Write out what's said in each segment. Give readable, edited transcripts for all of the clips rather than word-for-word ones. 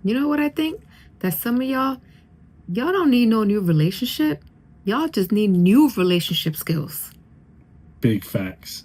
You know what I think? That some of y'all don't need no new relationship. Y'all just need new relationship skills. Big facts.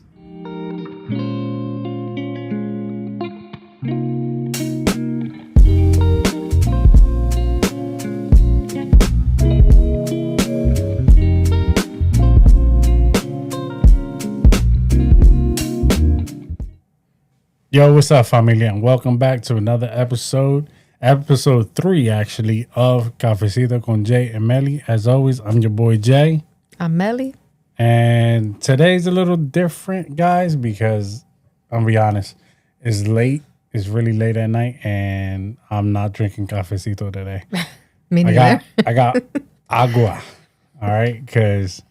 Yo, what's up, familia? And welcome back to another episode 3 actually, of Cafecito con Jay y Mely. As always, I'm your boy Jay. I'm Mely. And today's a little different, guys, because I'll be honest, it's late. It's really late at night, and I'm not drinking cafecito today. Me neither. I got agua, all right, because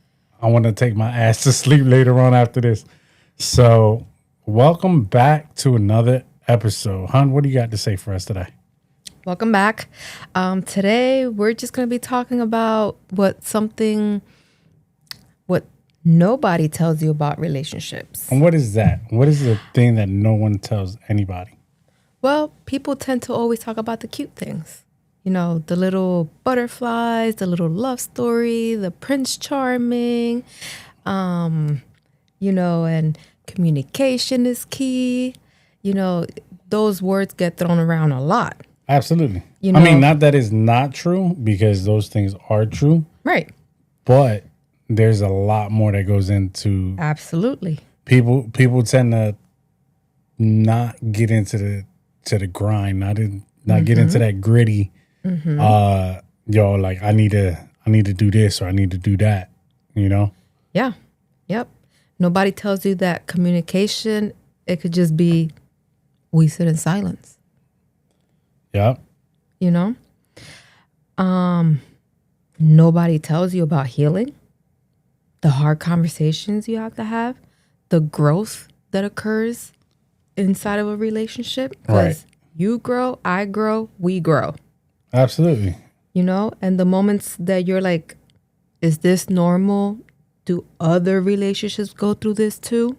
I want to take my ass to sleep later on after this. So, welcome back to another episode. Hun, what do you got to say for us today? Welcome back. Today, we're just going to be talking about what nobody tells you about relationships. And what is that? What is the thing that no one tells anybody? Well, people tend to always talk about the cute things. You know, the little butterflies, the little love story, the Prince Charming, and communication is key. You know, those words get thrown around a lot. Absolutely. I mean, not that it's not true, because those things are true. Right. But there's a lot more that goes into. Absolutely. People tend to not get into the grind, not get into that gritty. Like I need to do this, or I need to do that. You know. Yeah. Yep. Nobody tells you that communication, it could just be, we sit in silence. Yep. You know? Nobody tells you about healing, the hard conversations you have to have, the growth that occurs inside of a relationship. Because you grow, I grow, we grow. Absolutely. You know? And the moments that you're like, is this normal? Do other relationships go through this too?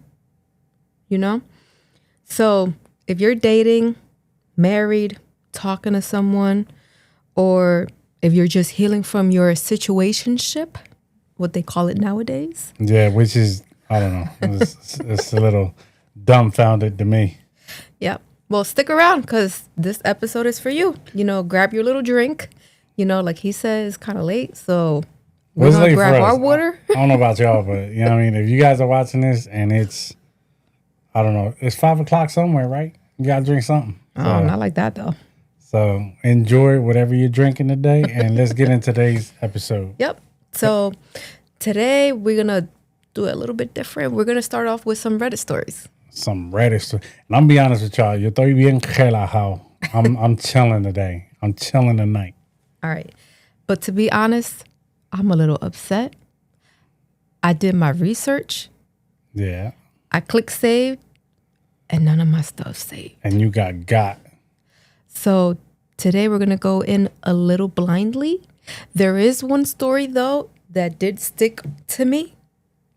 You know? So if you're dating, married, talking to someone, or if you're just healing from your situationship, what they call it nowadays. Yeah, which is, I don't know. It's a little dumbfounded to me. Yep. Well, stick around, because this episode is for you. You know, grab your little drink. You know, like he said, it's kind of late, so we're going to grab our water. I don't know about y'all, but you know what I mean? If you guys are watching this and it's, I don't know, it's 5 o'clock somewhere, right? You got to drink something. Oh, not like that, though. So enjoy whatever you're drinking today, and let's get into today's episode. Yep. So today we're going to do it a little bit different. We're going to start off with some Reddit stories. Some Reddit stories. And I'm going to be honest with y'all. Yo estoy bien relajado. I'm chilling today. I'm chilling tonight. All right. But to be honest, I'm a little upset. I did my research. Yeah. I clicked save, and none of my stuff's saved. And you got. So today we're going to go in a little blindly. There is one story, though, that did stick to me.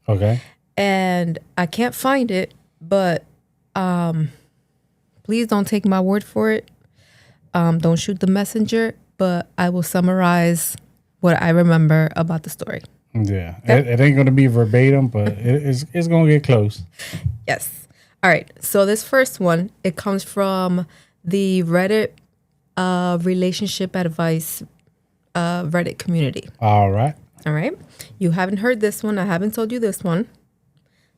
Okay. And I can't find it, but please don't take my word for it. Don't shoot the messenger, but I will summarize what I remember about the story. Yeah. It ain't going to be verbatim, but it's going to get close. Yes. All right. So this first one, it comes from the Reddit relationship advice Reddit community. All right. You haven't heard this one. I haven't told you this one.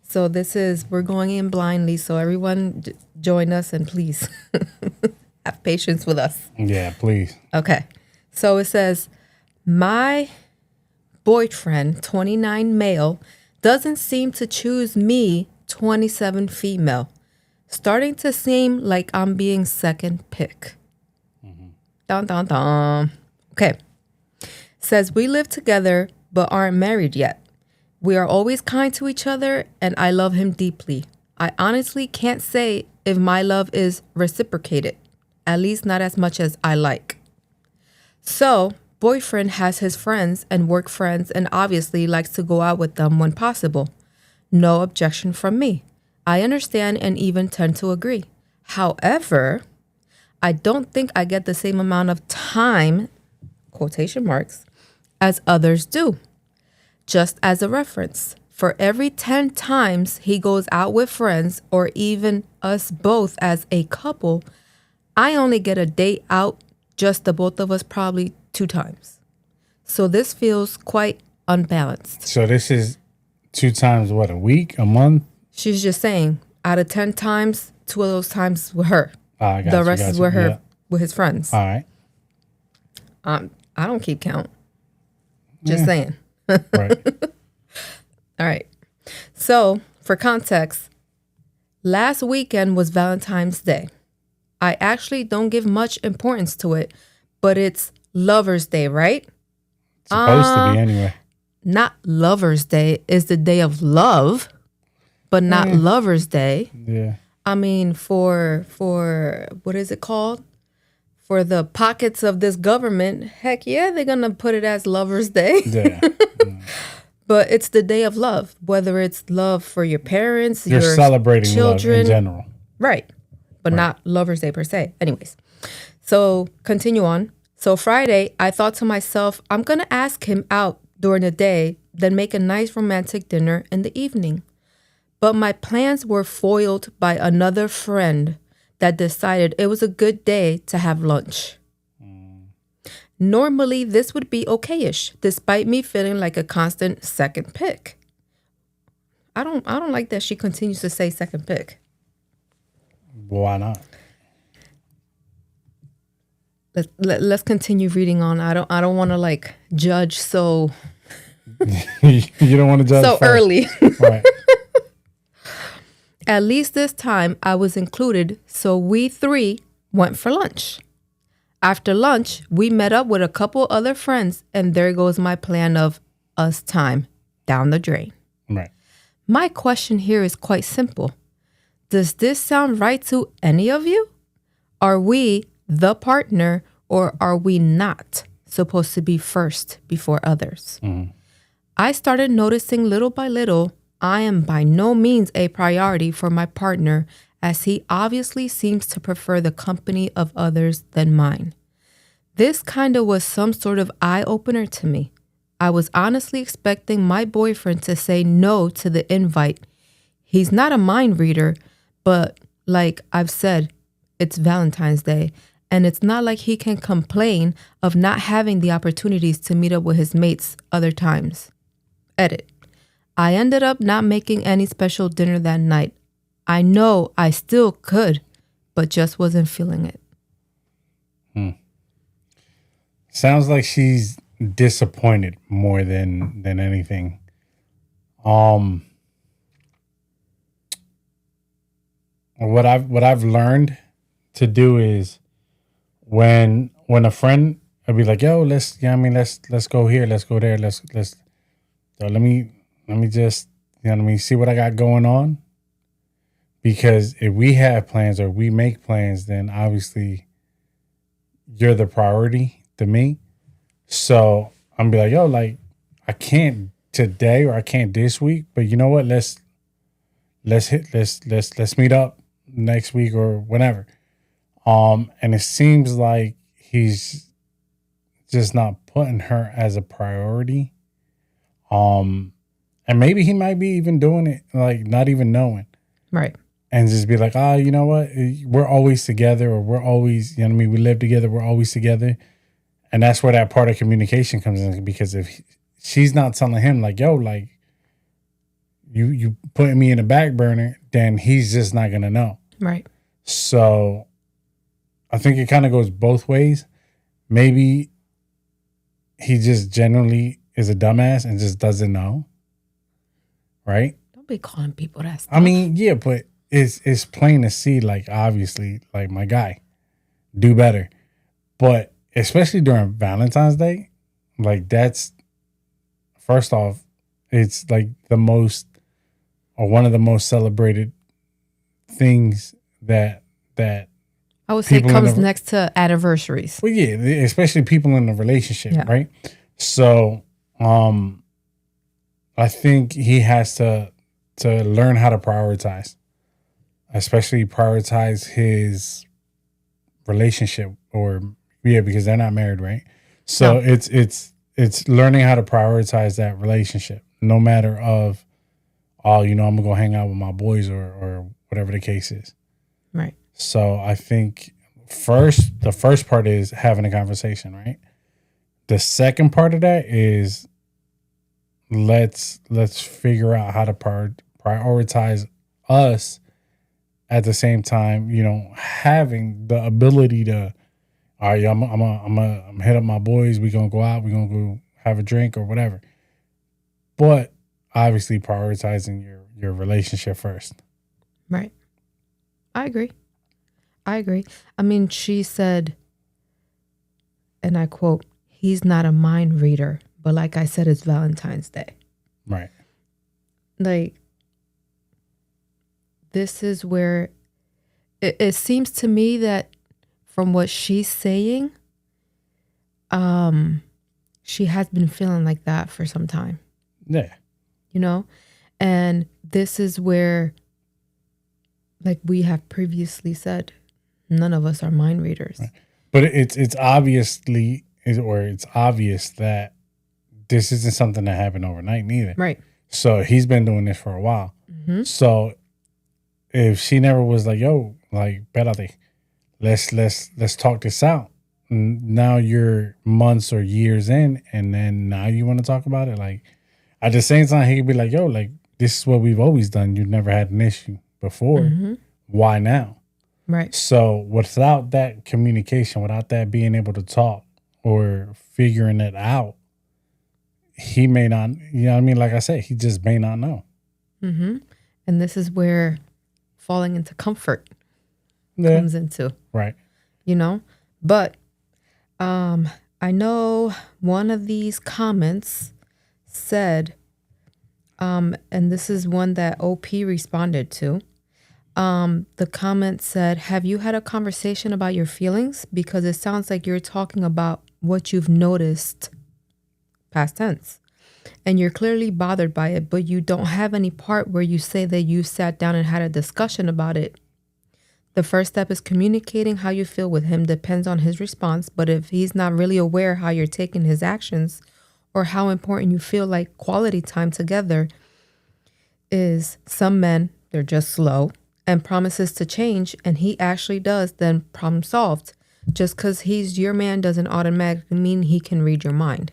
So we're going in blindly. So everyone join us, and please have patience with us. Yeah, please. Okay. So it says, my boyfriend, 29 male, doesn't seem to choose me, 27 female. Starting to seem like I'm being second pick. Dun, dun, dun. Okay. Says, we live together but aren't married yet. We are always kind to each other, and I love him deeply. I honestly can't say if my love is reciprocated, at least not as much as I like. So, boyfriend has his friends and work friends and obviously likes to go out with them when possible. No objection from me. I understand and even tend to agree. However, I don't think I get the same amount of time, quotation marks, as others do. Just as a reference, for every 10 times he goes out with friends or even us both as a couple, I only get a date out, just the both of us, probably 2 times. So this feels quite unbalanced. So this is 2 times, what, a week, a month? She's just saying, out of 10 times, 2 of those times with her. The rest is with her, with his friends. All right. I don't keep count. Just saying. Right. All right. So, for context, last weekend was Valentine's Day. I actually don't give much importance to it, but it's Lover's Day, right? Supposed to be anyway. Not Lover's Day is the day of love, but not Lover's Day. Yeah. I mean, for what is it called? For the pockets of this government, heck yeah, they're gonna put it as Lover's Day. Yeah. But it's the day of love, whether it's love for your parents, You're your celebrating children, love in general. right? But not Lover's Day per se. Anyways, so continue on. So Friday, I thought to myself, I'm gonna ask him out during the day, then make a nice romantic dinner in the evening. But my plans were foiled by another friend that decided it was a good day to have lunch. Normally, this would be okayish, despite me feeling like a constant second pick. I don't like that she continues to say second pick. Why not? Let's continue reading on. I don't want to like judge so You don't want to judge so first. early. Right. At least this time I was included, so we 3 went for lunch. After lunch, we met up with a couple other friends, and there goes my plan of us time down the drain. Right. My question here is quite simple. Does this sound right to any of you? Are we the partner, or are we not supposed to be first before others? I started noticing little by little I am by no means a priority for my partner, as he obviously seems to prefer the company of others than mine. This kind of was some sort of eye-opener to me. I was honestly expecting my boyfriend to say no to the invite. He's not a mind reader, but like I've said, it's Valentine's Day, and it's not like he can complain of not having the opportunities to meet up with his mates other times. Edit. I ended up not making any special dinner that night. I know I still could, but just wasn't feeling it. Sounds like she's disappointed more than anything. What I've learned to do is when a friend will be like, yo, let's go here, let's go there, let's so let me just, see what I got going on. Because if we have plans or we make plans, then obviously you're the priority to me. So I'm be like, yo, like I can't today or I can't this week, but you know what? Let's meet up next week or whenever. And it seems like he's just not putting her as a priority. And maybe he might be even doing it like not even knowing. Right. And just be like, you know what? We're always together, or we're always, we live together, we're always together. And that's where that part of communication comes in, because if she's not telling him like, yo, like you putting me in the back burner, then he's just not going to know. Right. So I think it kind of goes both ways. Maybe he just generally is a dumbass and just doesn't know. Right? Don't be calling people that stuff. I mean, yeah, but it's plain to see, like, obviously, like, my guy, do better. But especially during Valentine's Day, like, that's, first off, it's like the most, or one of the most celebrated things that I would say comes next to anniversaries. Well, yeah, especially people in a relationship, Yeah. right? So, I think he has to learn how to prioritize, especially prioritize his relationship, or because they're not married, right? So it's learning how to prioritize that relationship, no matter of, oh, I'm gonna go hang out with my boys or whatever the case is. Right. So I think the first part is having a conversation, right? The second part of that is let's figure out how to prioritize us at the same time, having the ability to, all right, I'm hit up my boys. We gonna go out. We gonna go have a drink or whatever. But obviously, prioritizing your relationship first. Right. I agree. I mean, she said, and I quote, "He's not a mind reader, but like I said, it's Valentine's Day." Right. Like, this is where it seems to me that from what she's saying, she has been feeling like that for some time. Yeah. And this is where, like we have previously said, none of us are mind readers. Right. But it's obvious that this isn't something that happened overnight neither. Right. So he's been doing this for a while. Mm-hmm. So if she never was like, yo, like, espérate, let's talk this out. Now you're months or years in, and then now you want to talk about it. Like, at the same time, he could be like, yo, like, this is what we've always done. You've never had an issue before. Mm-hmm. Why now? Right. So without that communication, without that being able to talk or figuring it out, he may not, like I said, he just may not know. Mm-hmm. And this is where falling into comfort comes into. Right. But I know one of these comments said, and this is one that OP responded to. The comment said, "Have you had a conversation about your feelings? Because it sounds like you're talking about what you've noticed, past tense, and you're clearly bothered by it, but you don't have any part where you say that you sat down and had a discussion about it. The first step is communicating how you feel with him. Depends on his response, but if he's not really aware how you're taking his actions or how important you feel like quality time together is, some men, they're just slow and promises to change, and he actually does, then problem solved. Just because he's your man doesn't automatically mean he can read your mind."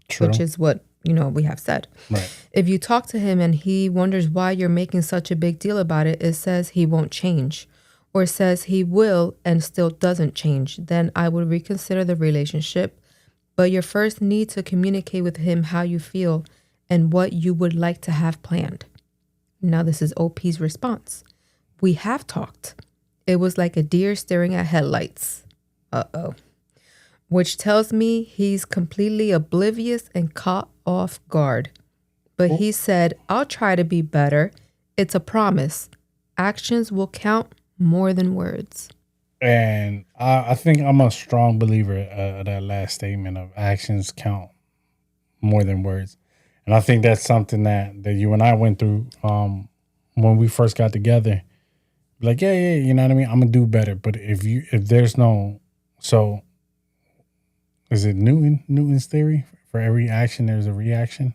True. Which is what, we have said. Right. If you talk to him and he wonders why you're making such a big deal about it, it says he won't change, or says he will and still doesn't change, then I would reconsider the relationship. But you first need to communicate with him how you feel and what you would like to have planned. Now this is OP's response. "We have talked. It was like a deer staring at headlights." Uh-oh. Which tells me he's completely oblivious and caught off guard. But he said, "I'll try to be better. It's a promise. Actions will count more than words." And I think I'm a strong believer of that last statement of actions count more than words. And I think that's something that you and I went through when we first got together. Like, yeah, you know what I mean? I'm going to do better. But if there's no, so is it Newton's theory? For every action, there's a reaction?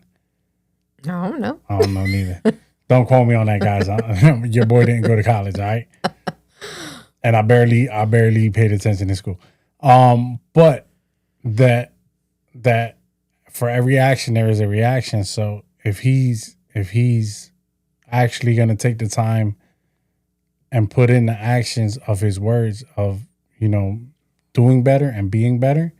I don't know. I don't know neither. Don't quote me on that, guys. Your boy didn't go to college, all right? And I barely paid attention in school. But that for every action there is a reaction. So if he's actually gonna take the time and put in the actions of his words of, doing better and being better,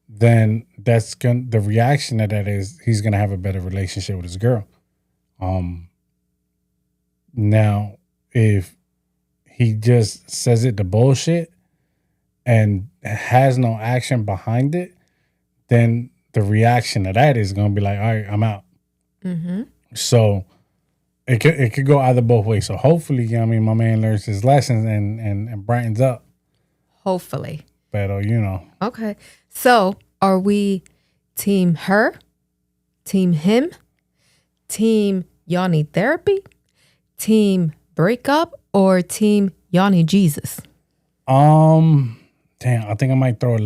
then the reaction of that is he's gonna have a better relationship with his girl. Now if he just says it to bullshit and has no action behind it, then the reaction to that is going to be like, all right, I'm out. Mm-hmm. So it could go either both ways. So hopefully, my man learns his lessons and brightens up. Hopefully. But, Okay. So are we team her, team him, team y'all need therapy, team breakup, or team y'all need Jesus? Damn, I think I might throw a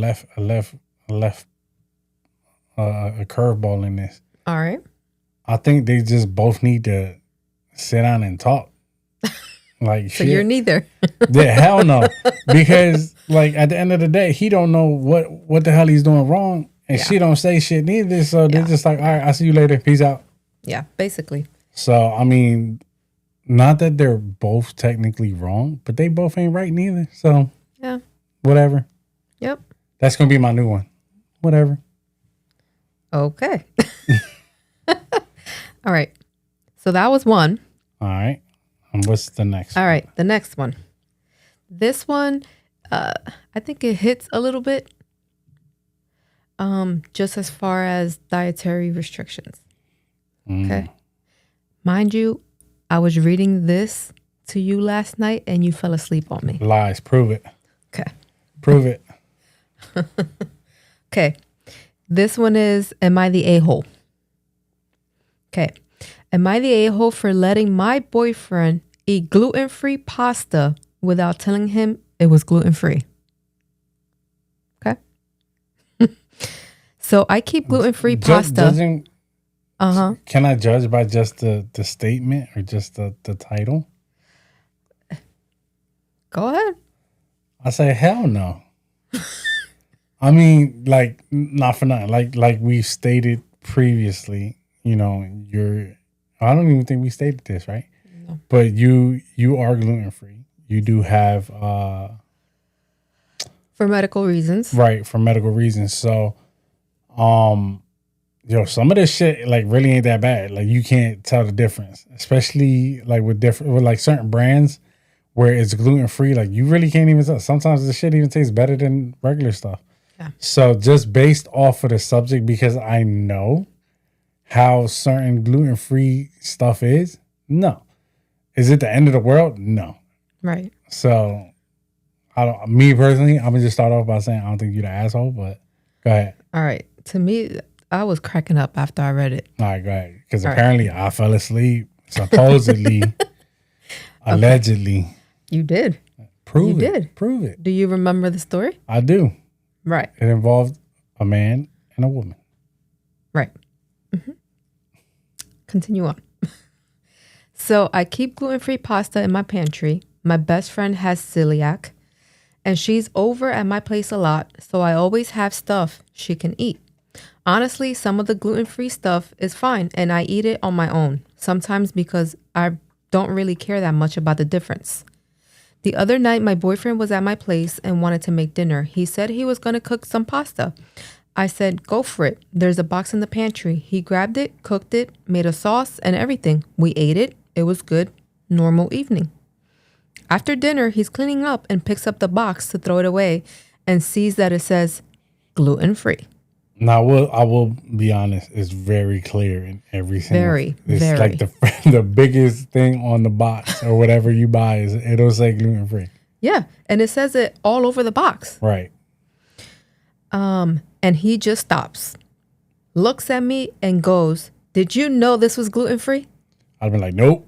curveball in this. All right. I think they just both need to sit down and talk. Like, So you're neither. Yeah, hell no. Because like at the end of the day, he don't know what the hell he's doing wrong, and she don't say shit neither. So they're just like, all right, I'll see you later. Peace out. Yeah, basically. So I mean, not that they're both technically wrong, but they both ain't right neither. So yeah, whatever. Yep. That's gonna be my new one. Whatever. Okay. All right. So that was one. All right. And what's the next? All right. The next one. This one, I think it hits a little bit. Just as far as dietary restrictions. Okay. Mind you, I was reading this to you last night and you fell asleep on me. Lies. Prove it. Okay. Prove it. Okay. This one is, am I the a-hole? Okay. Am I the a-hole for letting my boyfriend eat gluten-free pasta without telling him it was gluten-free? Okay. So I keep gluten-free pasta. Can I judge by just the statement or just the title? Go ahead. I say hell no. I mean, like, not for nothing. Like we stated previously, you know, I don't even think we stated this, right? No. But you are gluten free. You do have for medical reasons. Right, for medical reasons. So some of this shit like really ain't that bad. Like you can't tell the difference. Especially like with like certain brands where it's gluten free, like you really can't even tell. Sometimes the shit even tastes better than regular stuff. Yeah. So just based off of the subject, because I know how certain gluten-free stuff is, no. Is it the end of the world? No. Right. So, me personally, I'm going to just start off by saying I don't think you're the asshole, but go ahead. All right. To me, I was cracking up after I read it. All right, go ahead. Because apparently I fell asleep, supposedly, allegedly. You did. Prove it. Do you remember the story? I do. Right. It involved a man and a woman. Right. Mm-hmm. Continue on. So I keep gluten-free pasta in my pantry. My best friend has celiac, and she's over at my place a lot, so I always have stuff she can eat. Honestly, some of the gluten-free stuff is fine, and I eat it on my own, sometimes because I don't really care that much about the difference. The other night, my boyfriend was at my place and wanted to make dinner. He said he was going to cook some pasta. I said, go for it. There's a box in the pantry. He grabbed it, cooked it, made a sauce and everything. We ate it. It was good. Normal evening. After dinner, he's cleaning up and picks up the box to throw it away and sees that it says gluten-free. Now, I will be honest. It's very clear in every single. It's like the biggest thing on the box or whatever you buy is it'll say gluten free. Yeah, and it says it all over the box. Right. And he just stops, looks at me, and goes, "Did you know this was gluten free?" I'd be like, "Nope."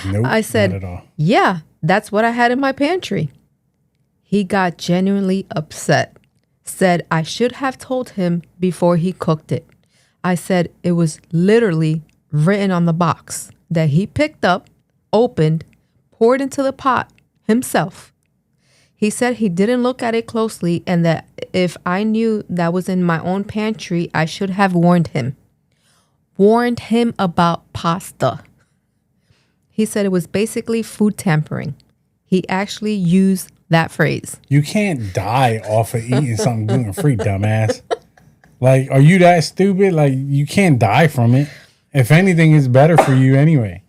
Nope. I said, not at all. "Yeah, that's what I had in my pantry." He got genuinely upset. Said I should have told him before he cooked it. I said it was literally written on the box that he picked up, opened, poured into the pot himself. He said he didn't look at it closely and that if I knew that was in my own pantry, I should have warned him. Warned him about pasta. He said it was basically food tampering. He actually used that phrase. You can't die off of eating something gluten free, dumbass. Like, are you that stupid? Like, you can't die from it. If anything, it's better for you anyway.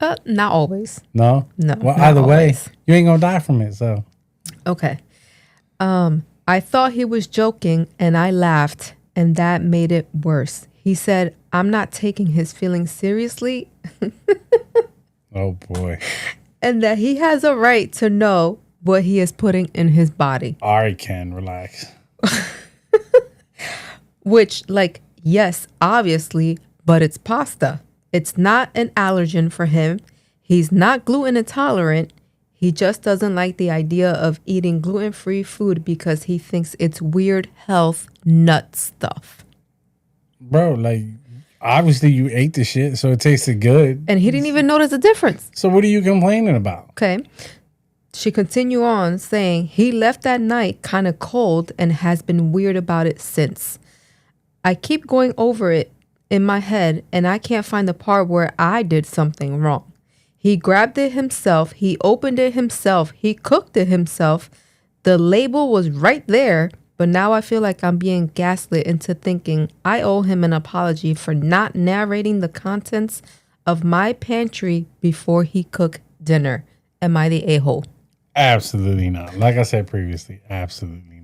Not always. No? No. Well, either way, you ain't gonna die from it, so. Okay. I thought he was joking and I laughed, and that made it worse. He said, I'm not taking his feelings seriously. Oh, boy. And that he has a right to know what he is putting in his body. All right, Ken, relax. Which, like, yes, obviously, but it's pasta. It's not an allergen for him. He's not gluten intolerant. He just doesn't like the idea of eating gluten-free food because he thinks it's weird health nut stuff. Bro, like, obviously you ate the shit, so it tasted good. And he didn't even notice the difference. So what are you complaining about? Okay. She continued on saying he left that night kind of cold and has been weird about it since. I keep going over it in my head and I can't find the part where I did something wrong. He grabbed it himself. He opened it himself. He cooked it himself. The label was right there. But now I feel like I'm being gaslit into thinking I owe him an apology for not narrating the contents of my pantry before he cooked dinner. Am I the a-hole? Absolutely not. Like I said previously, absolutely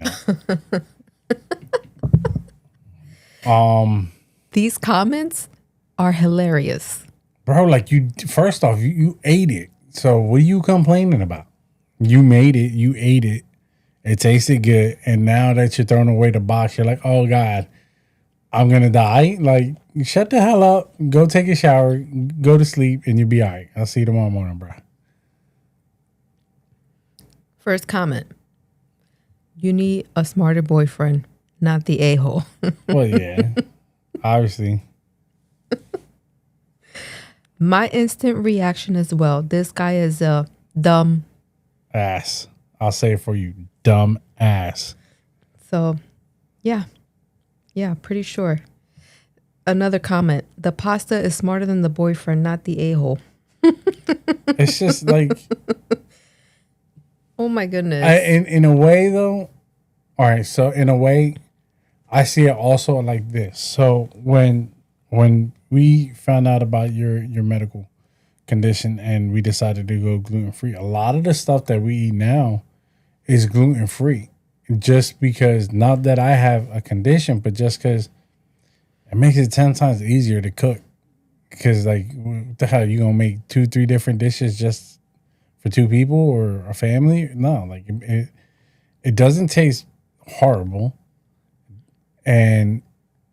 not. These comments are hilarious. Bro, like first off, you ate it. So what are you complaining about? You made it, you ate it. It tasted good, and now that you're throwing away the box, you're like, oh, God, I'm going to die. Like, shut the hell up, go take a shower, go to sleep, and you'll be all right. I'll see you tomorrow morning, bro. First comment. You need a smarter boyfriend, not the a-hole. Well, yeah, obviously. My instant reaction as well. This guy is a dumb ass. I'll say it for you. Dumb ass. So, yeah. Yeah, pretty sure. Another comment. The pasta is smarter than the boyfriend, not the a-hole. It's just like... Oh, my goodness. In a way, though... All right, so in a way, I see it also like this. So when we found out about your medical condition and we decided to go gluten-free, a lot of the stuff that we eat now is gluten-free, just because, not that I have a condition, but just because it makes it 10 times easier to cook. Because, like, what the hell, you gonna make 2-3 different dishes just for 2 people or a family? No, like, it doesn't taste horrible, and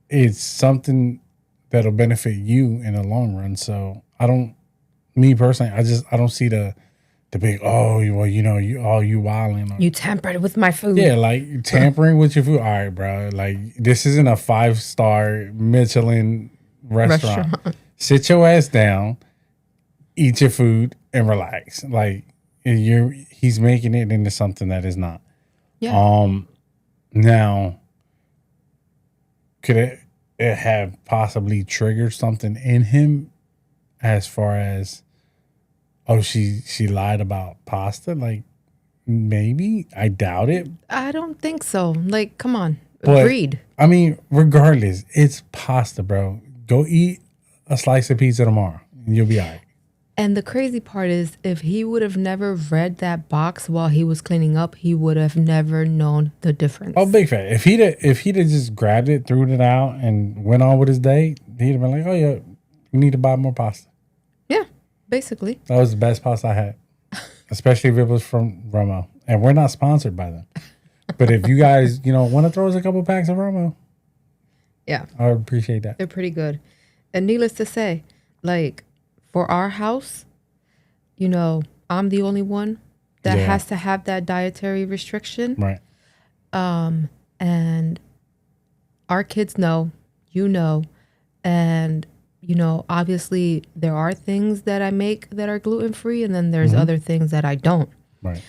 it's something that'll benefit you in the long run. So me personally, I don't see the big, oh, well, you wilding. You tampered with my food. Yeah, like tampering with your food. All right, bro. Like, this isn't a 5-star Michelin restaurant. Sit your ass down, eat your food, and relax. Like, he's making it into something that is not. Yeah. Now, could it have possibly triggered something in him as far as, oh, she lied about pasta? Like, maybe. I doubt it. I don't think so. Like, come on. But, agreed. I mean, regardless, it's pasta, bro. Go eat a slice of pizza tomorrow and you'll be all right. And the crazy part is, if he would have never read that box while he was cleaning up, he would have never known the difference. Oh, big fan. If he'd have just grabbed it, threw it out, and went on with his day, he'd have been like, oh, yeah, we need to buy more pasta. Yeah, basically. That was the best pasta I had, especially if it was from Romo. And we're not sponsored by them. But if you guys, want to throw us a couple packs of Romo, yeah, I would appreciate that. They're pretty good. And needless to say, like, for our house, I'm the only one that has to have that dietary restriction. Right. And our kids know, and, obviously there are things that I make that are gluten-free, and then there's other things that I don't. Right.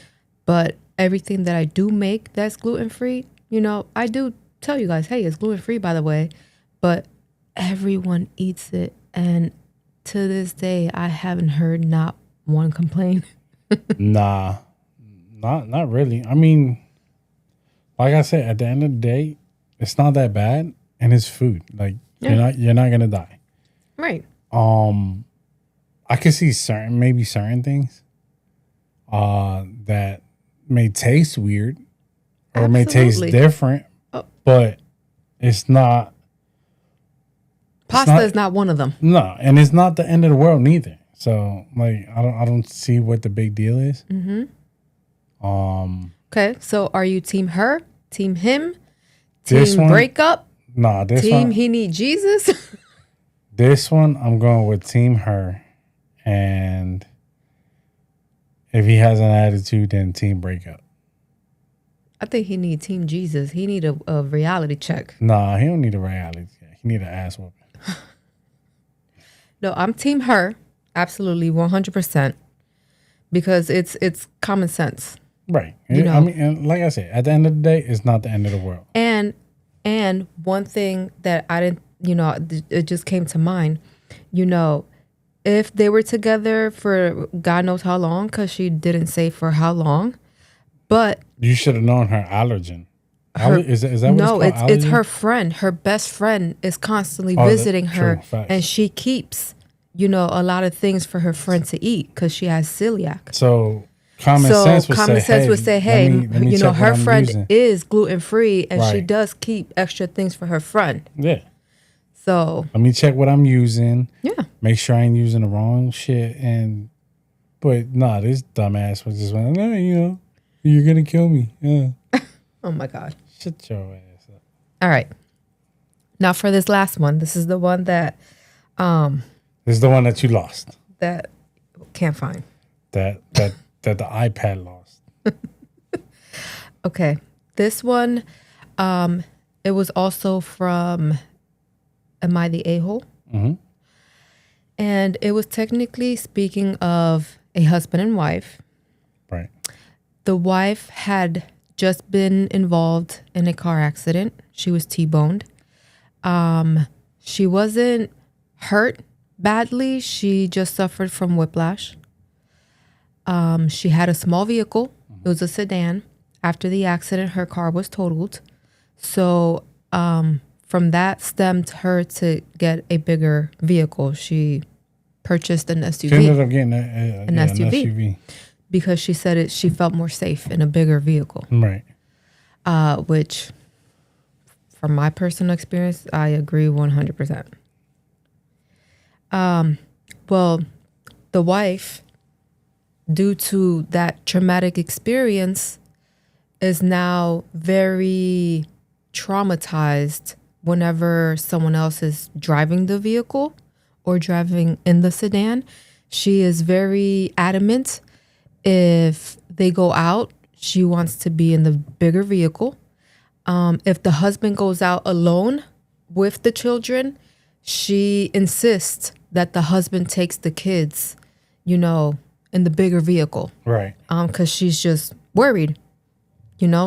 But everything that I do make that's gluten-free, I do tell you guys, hey, it's gluten-free, by the way, but everyone eats it. And to this day, I haven't heard not one complaint. Nah, not really. I mean, like I said, at the end of the day, it's not that bad, and it's food. Like, you're not gonna die. Right. I could see certain things that may taste weird or may taste different, but it's not. Pasta is not one of them. No, and it's not the end of the world neither. So, like, I don't see what the big deal is. Okay, so are you team her, team him, team breakup? Nah, this team one, he need Jesus. This one, I'm going with team her, and If he has an attitude, then team breakup. I think he need Team Jesus. He need a reality check. Nah, he don't need a reality check. He need an ass whooping. No, I'm Team her. Absolutely, 100%. Because it's common sense. Right. You know. I mean, and like I said, at the end of the day, it's not the end of the world. And one thing that I didn't, it just came to mind, if they were together for God knows how long, because she didn't say for how long, but You should have known her allergen. Is that what no, it's called? it's Allergen? her friend. Her best friend is constantly Oh, visiting her, true, facts. and she keeps, a lot of things for her friend to eat because she has celiac. So common sense would say, hey, let me check her what I'm friend using. is gluten free, and she Right. does keep extra things for her friend. Yeah. So Let me check what I'm using. yeah, Make sure I ain't using the wrong shit. But nah, this dumbass was just like, no, you're gonna kill me. Yeah. oh my God. Shut your ass up. All right. Now for this last one, this is the one that This is the one that you lost. can't find. That the iPad lost. Okay. This one, it was also from Am I the A-hole? Mm-hmm. And it was technically speaking of a husband and wife. Right. The wife had just been involved in a car accident. She was T-boned. She wasn't hurt badly. She just suffered from whiplash. She had a small vehicle. It was a sedan. After the accident, her car was totaled. So from that stemmed her to get a bigger vehicle. She purchased an SUV. She ended up getting an SUV. Because she said she felt more safe in a bigger vehicle. Right. Which, from my personal experience, I agree 100%. Well, the wife, due to that traumatic experience, is now very traumatized whenever someone else is driving the vehicle or driving in the sedan. She is very adamant. If they go out, she wants to be in the bigger vehicle. If the husband goes out alone with the children, she insists that the husband takes the kids, in the bigger vehicle. Right. Because she's just worried.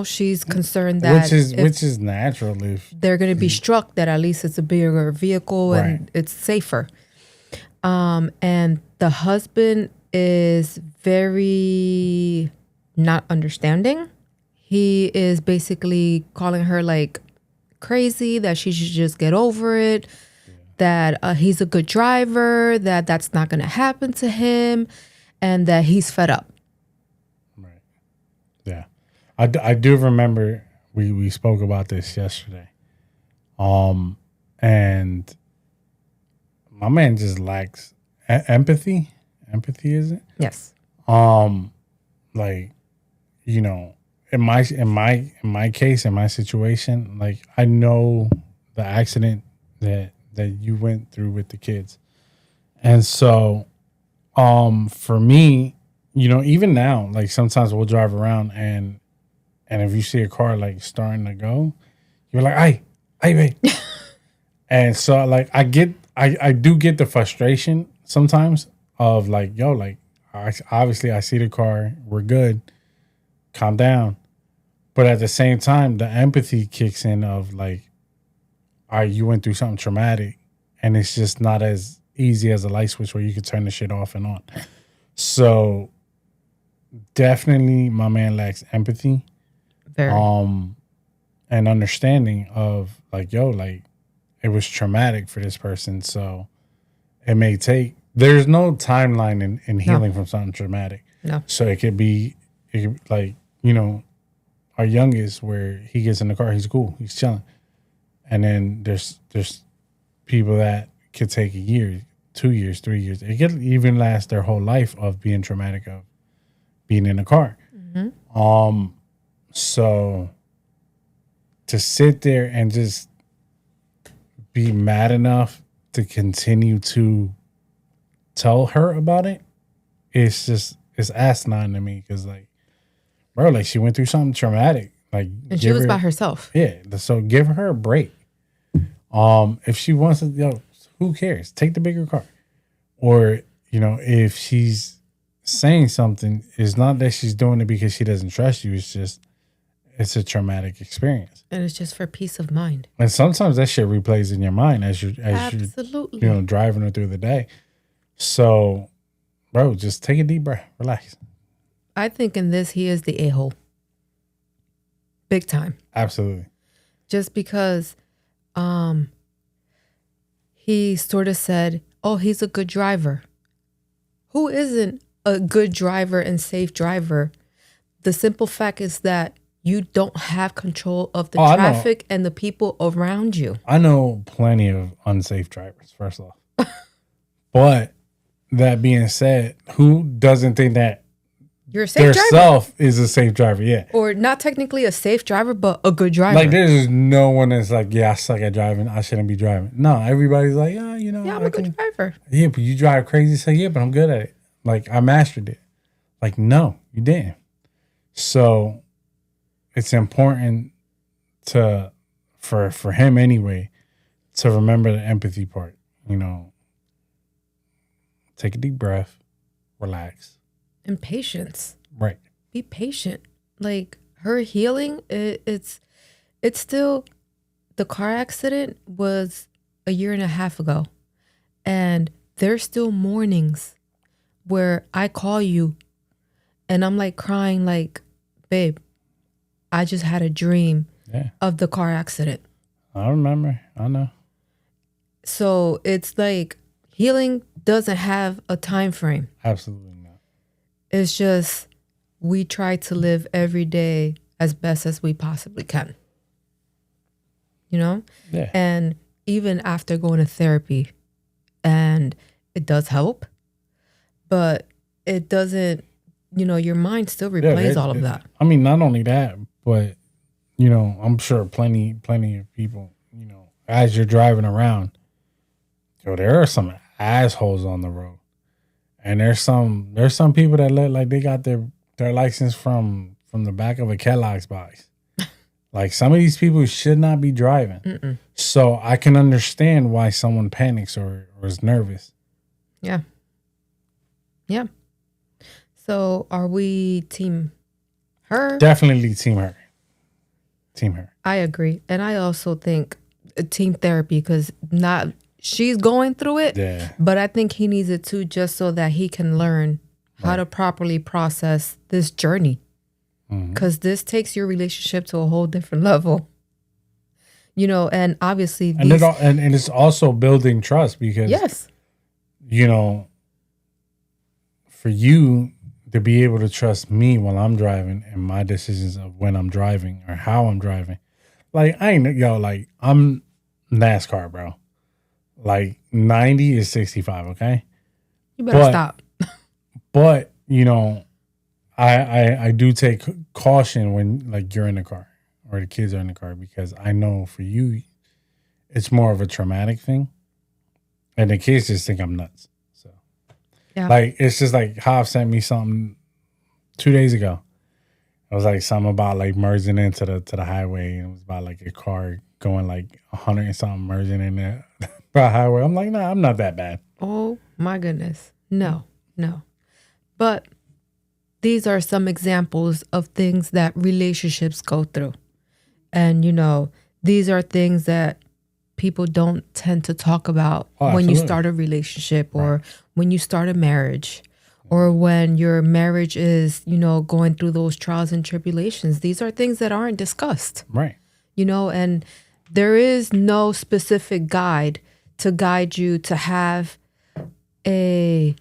She's concerned that which is natural if they're going to be struck, that at least it's a bigger vehicle and Right. it's safer. And the husband is very not understanding. He is basically calling her like crazy, that she should just get over it, that he's a good driver, that's not going to happen to him, and that he's fed up. Right. Yeah. I do remember we spoke about this yesterday. And my man just lacks empathy. Empathy, is it? Yes. Like, in my case, in my situation, like I know the accident that you went through with the kids. And so for me, even now, like sometimes we'll drive around and if you see a car like starting to go, you're like, hey, babe. And so like I do get the frustration sometimes of like, yo, like obviously I see the car, we're good, calm down. But at the same time, the empathy kicks in of like, all right, you went through something traumatic and it's just not as easy as a light switch where you could turn the shit off and on. So definitely my man lacks empathy. Very. And understanding of like, yo, like it was traumatic for this person. So it may take, there's no timeline in healing from something traumatic. No. So it could be like, our youngest where he gets in the car, he's cool, he's chilling. And then there's people that could take a year, 2 years, 3 years. It could even last their whole life of being traumatic of being in a car. Mm-hmm. So to sit there and just be mad enough to continue to tell her about it, it's it's asinine to me because like, bro, like she went through something traumatic. Like, And she was by herself. Yeah, so give her a break. If she wants to, who cares? Take the bigger car. Or, if she's saying something, it's not that she's doing it because she doesn't trust you. It's just, it's a traumatic experience. And it's just for peace of mind. And sometimes that shit replays in your mind as Absolutely. you're, driving her through the day. So, bro, just take a deep breath. Relax. I think in this, he is the a-hole. Big time. Absolutely. Just because he sort of said, oh, he's a good driver. Who isn't a good driver and safe driver? The simple fact is that you don't have control of the traffic and the people around you. I know plenty of unsafe drivers, first off. But that being said, who doesn't think that you're a safe driver? Yourself is a safe driver, yeah. Or not technically a safe driver, but a good driver. Like, there's no one that's like, yeah, I suck at driving. I shouldn't be driving. No, everybody's like, yeah, I'm a good driver. Yeah, but you drive crazy. So, yeah, but I'm good at it. Like, I mastered it. Like, no, you didn't. So, it's important for him anyway, to remember the empathy part. Take a deep breath, relax. And patience. Right. Be patient. Like, her healing, it's still, the car accident was a year and a half ago. And there's still mornings where I call you and I'm like crying like, babe, I just had a dream of the car accident. I remember. I know. So it's like healing doesn't have a time frame. Absolutely not. It's just we try to live every day as best as we possibly can. Yeah. And even after going to therapy, and it does help, but it doesn't, your mind still replays all of that. I mean, not only that, but, I'm sure plenty of people, as you're driving around, there are some assholes on the road. And there's some people that look like they got their license from the back of a Kellogg's box. Like, some of these people should not be driving. Mm-mm. So I can understand why someone panics or is nervous. Yeah. Yeah. So are we team her? Definitely team her. Team her. I agree. And I also think team therapy, because she's going through it. Yeah. But I think he needs it too, just so that he can learn how to properly process this journey. Because this takes your relationship to a whole different level. And obviously... And it's also building trust because... Yes. For you to be able to trust me while I'm driving and my decisions of when I'm driving or how I'm driving. Like, I'm NASCAR, bro. Like, 90 is 65, okay? You better stop. But, I do take caution when, like, you're in the car or the kids are in the car, because I know for you, it's more of a traumatic thing. And the kids just think I'm nuts. So, like, it's just like Hav sent me something 2 days ago. It was like something about like merging into the highway. And it was about like a car going like 100 and something merging in the highway. I'm like, nah, I'm not that bad. Oh my goodness. No. But these are some examples of things that relationships go through. And, these are things that people don't tend to talk about when you start a relationship or when you start a marriage or when your marriage is, going through those trials and tribulations. These are things that aren't discussed. Right. And there is no specific guide to guide you to have there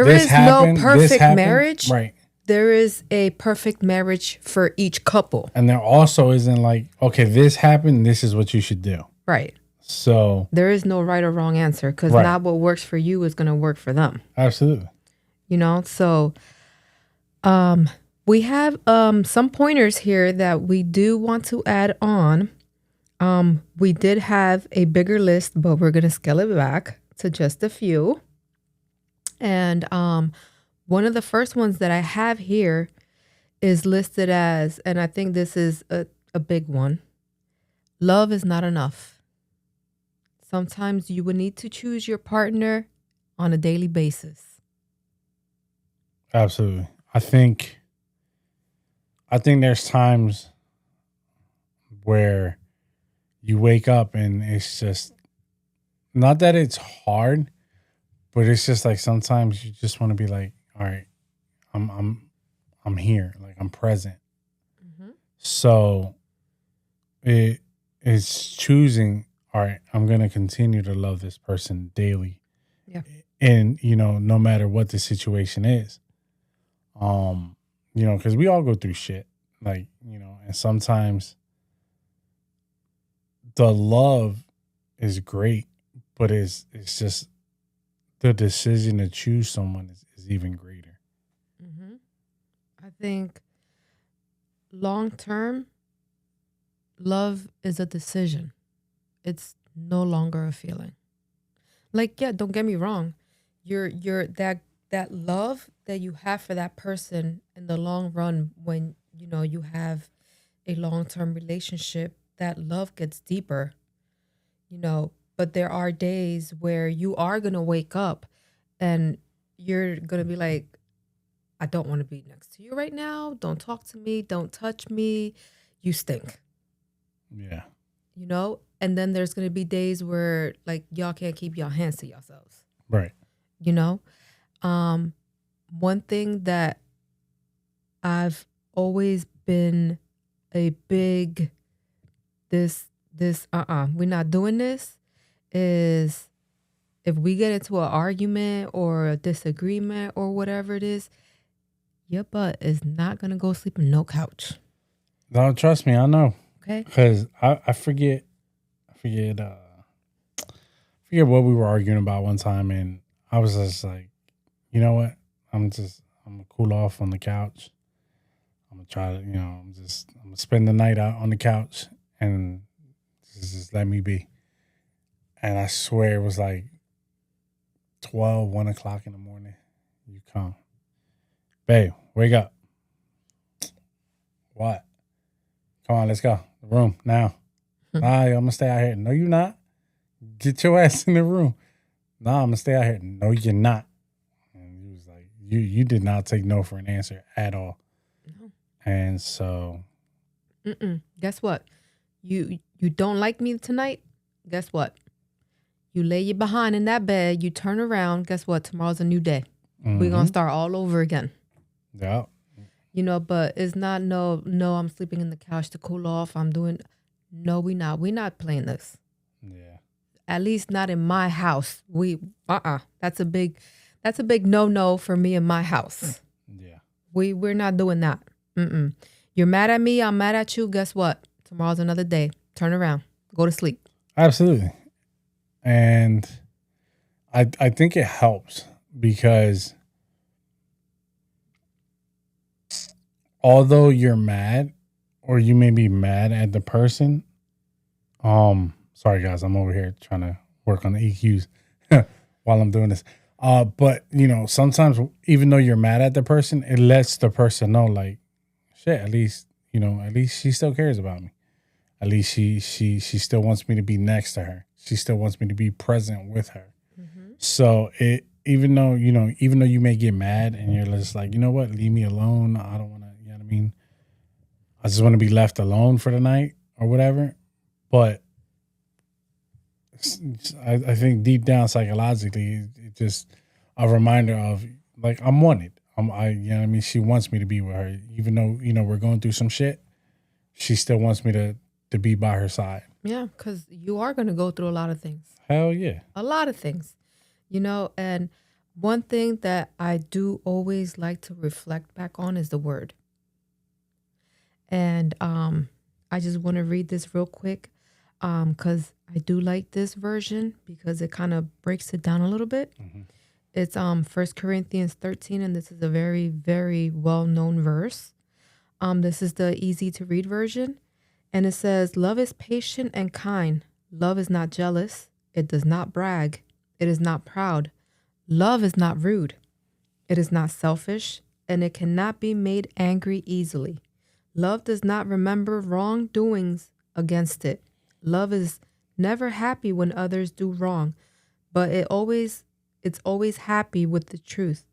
is no perfect marriage. Right. There is a perfect marriage for each couple. And there also isn't like, okay, this happened, this is what you should do. Right. So there is no right or wrong answer, because not what works for you is going to work for them. Absolutely. So we have some pointers here that we do want to add on. We did have a bigger list, but we're going to scale it back to just a few. And One of the first ones that I have here is listed as, and I think this is a big one, love is not enough. Sometimes you will need to choose your partner on a daily basis. Absolutely. I think there's times where you wake up and it's just not that it's hard, but it's just like sometimes you just want to be like, all right, I'm here, like I'm present. Mm-hmm. So it is choosing, all right, I'm gonna continue to love this person daily. Yeah. And no matter what the situation is. Because we all go through shit. Like, and sometimes the love is great, but it's just the decision to choose someone is even greater. Mm-hmm. I think long term, love is a decision. It's no longer a feeling. Like, yeah, don't get me wrong. You're that love that you have for that person in the long run when you have a long-term relationship, that love gets deeper, but there are days where you are going to wake up and you're going to be like, I don't want to be next to you right now. Don't talk to me. Don't touch me. You stink. Yeah. And then there's going to be days where like y'all can't keep your hands to yourselves. Right. you know One thing that I've always been a big we're not doing this is, if we get into an argument or a disagreement or whatever it is, your butt is not gonna go sleep in no couch. No, trust me, I know. Okay. Because I forget what we were arguing about one time, and I was just like, you know what? I'm gonna cool off on the couch. I'm gonna try to, I'm gonna spend the night out on the couch and just let me be. And I swear it was like 1 o'clock in the morning. You come. Babe, wake up. What? Come on, let's go. The room now. Nah, I'm gonna stay out here. No, you're not. Get your ass in the room. Nah, I'm gonna stay out here. No, you're not. And he was like, you did not take no for an answer at all. No. And so, Guess what? You don't like me tonight? Guess what? You lay your behind in that bed. You turn around. Guess what? Tomorrow's a new day. We're gonna start all over again. Yeah. But it's not no. I'm sleeping in the couch to cool off. No, we not. We not playing this. Yeah. At least not in my house. That's a big no for me in my house. Yeah. We're not doing that. You're mad at me. I'm mad at you. Guess what? Tomorrow's another day. Turn around. Go to sleep. Absolutely. And I think it helps because although you're mad or you may be mad at the person, sorry guys, I'm over here trying to work on the EQs while I'm doing this. But sometimes even though you're mad at the person, it lets the person know like, shit, at least she still cares about me. At least she still wants me to be next to her. She still wants me to be present with her. Mm-hmm. So even though you may get mad and you're just like, you know what, leave me alone. I don't want to, you know what I mean? I just want to be left alone for the night or whatever. But I think deep down psychologically, it's just a reminder of like, I'm wanted. You know what I mean? She wants me to be with her. Even though, we're going through some shit, she still wants me to be by her side. Yeah, because you are going to go through a lot of things. Hell yeah. A lot of things, and one thing that I do always like to reflect back on is the word. And I just want to read this real quick because I do like this version because it kind of breaks it down a little bit. Mm-hmm. It's 1 Corinthians 13, and this is a very, very well-known verse. This is the easy to read version. And it says, love is patient and kind. Love is not jealous. It does not brag. It is not proud. Love is not rude. It is not selfish, and it cannot be made angry easily. Love does not remember wrongdoings against it. Love is never happy when others do wrong, but it's always happy with the truth.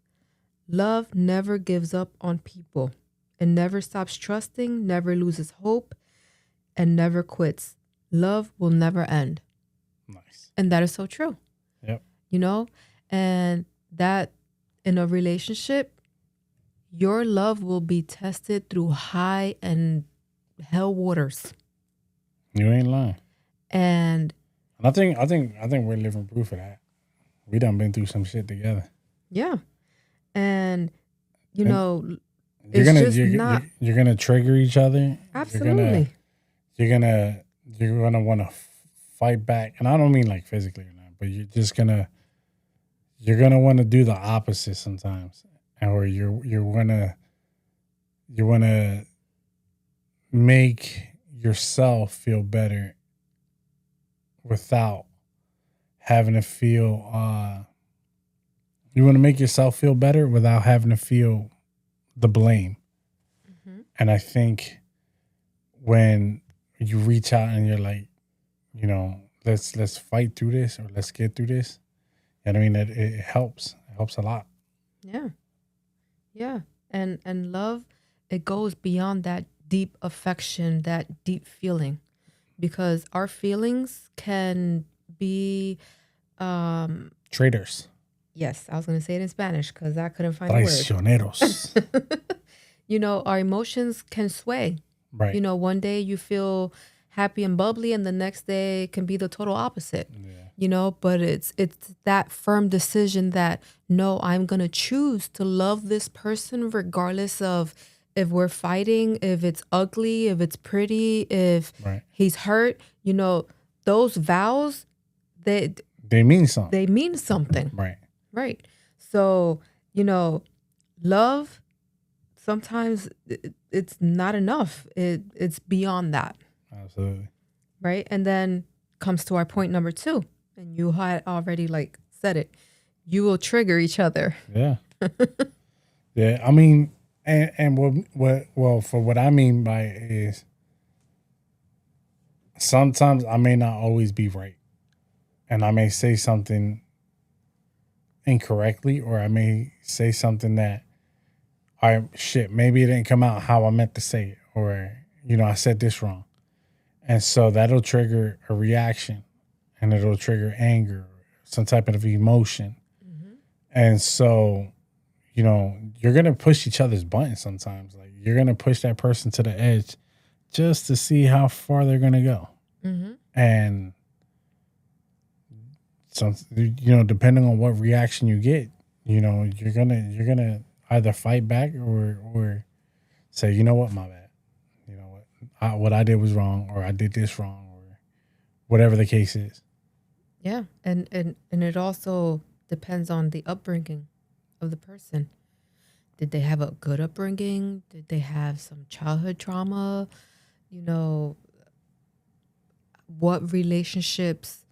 Love never gives up on people. It never stops trusting, never loses hope, and never quits. Love will never end. Nice. And that is so true. Yep. You know? And that in a relationship, your love will be tested through high and hell waters. You ain't lying. And I think we're living proof of that. We done been through some shit together. yeah. And you know, You're it's gonna not you're gonna trigger each other. absolutely. You're gonna want to fight back, and I don't mean like physically or not, but you're gonna want to do the opposite sometimes, or you wanna make yourself feel better without having to feel. You want to make yourself feel better without having to feel the blame. Mm-hmm. And I think when you reach out and you're like, let's fight through this, or let's get through this. You know what I mean? It helps. It helps a lot. Yeah. Yeah. And love, it goes beyond that deep affection, that deep feeling. Because our feelings can be Traitors. yes, I was gonna say it in Spanish because I couldn't find the word. Traicioneros. Our emotions can sway. Right. One day you feel happy and bubbly, and the next day can be the total opposite. Yeah. But it's that firm decision that no, I'm gonna choose to love this person regardless of if we're fighting, if it's ugly, if it's pretty, if Right. he's hurt. Those vows, They mean something. they mean something. Right. Right. So, love, sometimes it's not enough. It's beyond that. Absolutely. Right. And then comes to our point number 2. And you had already said it. You will trigger each other. Yeah. Yeah. I mean, and for what I mean by it is sometimes I may not always be right. And I may say something incorrectly, or I may say something that maybe it didn't come out how I meant to say it, or I said this wrong. And so that'll trigger a reaction, and it'll trigger anger, some type of emotion. Mm-hmm. And so, you're going to push each other's buttons sometimes. Like, you're going to push that person to the edge just to see how far they're going to go. Mm-hmm. And so, depending on what reaction you get, you're gonna either fight back or say, you know what, my bad. You know what I did was wrong, or I did this wrong, or whatever the case is. Yeah. And it also depends on the upbringing of the person. Did they have a good upbringing? Did they have some childhood trauma? What relationships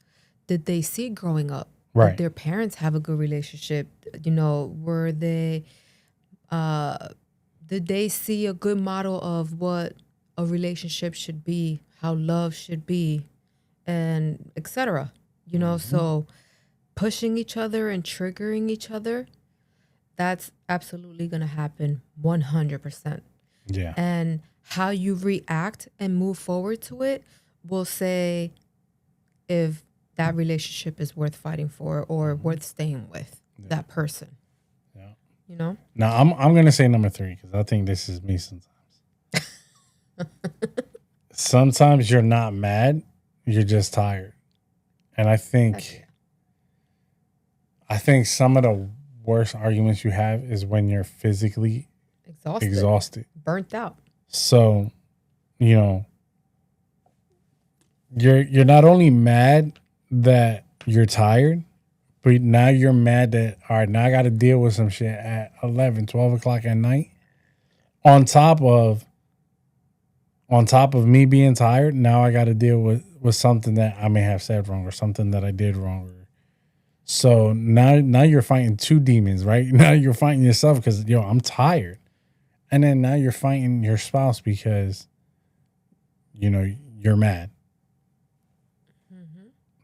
did they see growing up? Right. Did their parents have a good relationship? Were they, did they see a good model of what a relationship should be, how love should be, and etc. So pushing each other and triggering each other, that's absolutely going to happen 100%. Yeah. And how you react and move forward to it will say if that relationship is worth fighting for or worth staying with that person. Yeah. Now I'm gonna say number 3 because I think this is me sometimes. Sometimes you're not mad, you're just tired, and I think some of the worst arguments you have is when you're physically exhausted, burnt out. So, you're not only mad that you're tired, but now you're mad that, all right, now I got to deal with some shit at 11, 12 o'clock at night. On top of me being tired, now I got to deal with something that I may have said wrong, or something that I did wrong, or So now you're fighting two demons, right? Now you're fighting yourself because I'm tired. And then now you're fighting your spouse because you're mad.